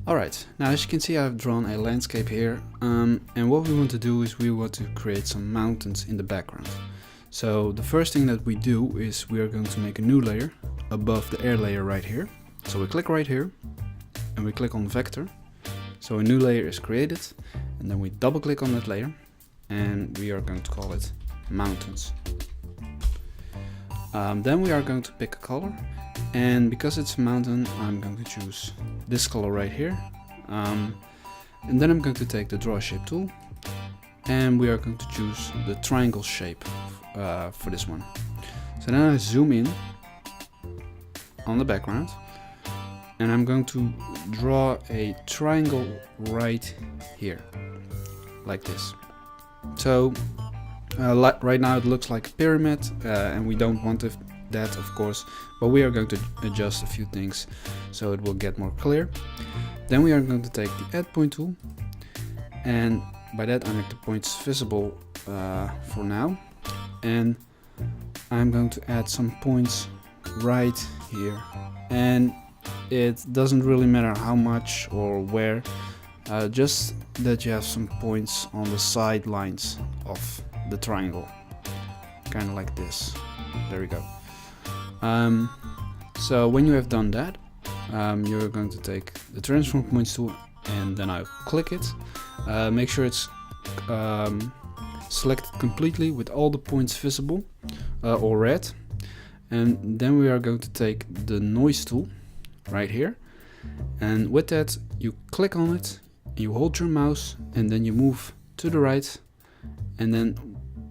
Alright, now as you can see I've drawn a landscape here, and what we want to do is we want to create some mountains in the background. So the first thing that we do is we are going to make a new layer above the air layer right here. So we click right here and we click on vector. So a new layer is created, and then we double click on that layer and we are going to call it mountains. Then we are going to pick a color, and because it's a mountain I'm going to choose this color right here, and then I'm going to take the draw shape tool and we are going to choose the triangle shape for this one. So then I zoom in on the background and I'm going to draw a triangle right here like this. So right now it looks like a pyramid, and we don't want that of course, but we are going to adjust a few things so it will get more clear. Then we are going to take the add point tool, and by that I make the points visible for now, and I'm going to add some points right here, and it doesn't really matter how much or where, just that you have some points on the side lines of the triangle, kind of like this. There we go. So when you have done that, you're going to take the transform points tool and then I'll click it. Make sure it's selected completely with all the points visible or red, and then we are going to take the noise tool right here, and with that you click on it, you hold your mouse and then you move to the right, and then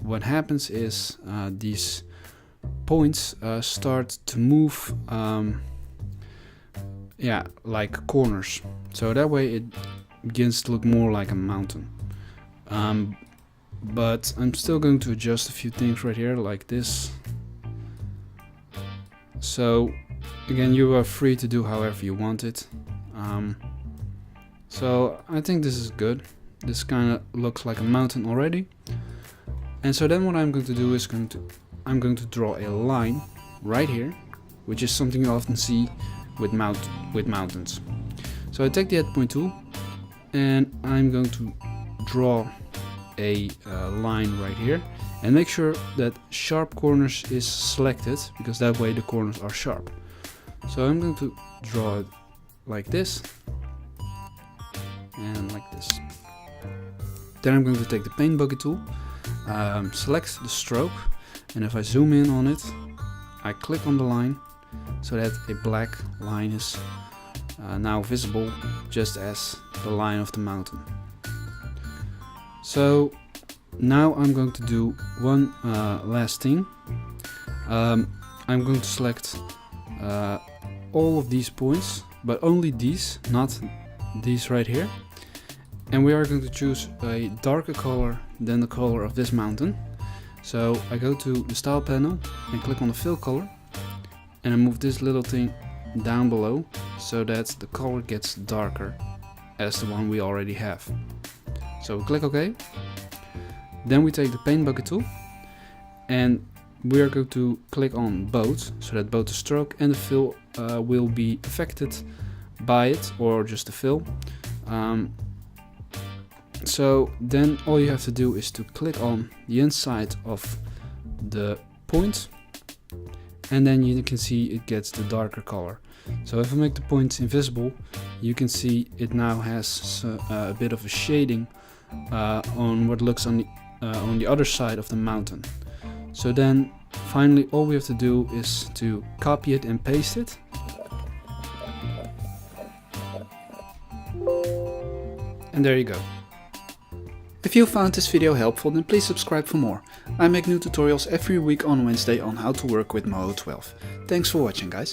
what happens is these points start to move like corners, so that way it begins to look more like a mountain. But I'm still going to adjust a few things right here like this. So again, you are free to do however you want it. So I think this is good. This kind of looks like a mountain already. And so then what I'm going to do is I'm going to draw a line right here, which is something you often see with mountains. So I take the add point tool and I'm going to draw a line right here, and make sure that sharp corners is selected, because that way the corners are sharp. So I'm going to draw it like this and like this. Then I'm going to take the paint bucket tool, select the stroke, and if I zoom in on it, I click on the line so that a black line is now visible, just as the line of the mountain. So now I'm going to do one last thing. I'm going to select all of these points, but only these, not these right here. And we are going to choose a darker color than the color of this mountain. So I go to the style panel and click on the fill color, and I move this little thing down below so that the color gets darker as the one we already have. So we click OK. Then we take the paint bucket tool and we are going to click on both, so that both the stroke and the fill will be affected by it, or just the fill. So then all you have to do is to click on the inside of the point, and then you can see it gets the darker color. So if I make the points invisible, you can see it now has a bit of a shading on what looks on the other side of the mountain. So then finally all we have to do is to copy it and paste it. And there you go. If you found this video helpful, then please subscribe for more. I make new tutorials every week on Wednesday on how to work with Moho 12. Thanks for watching, guys.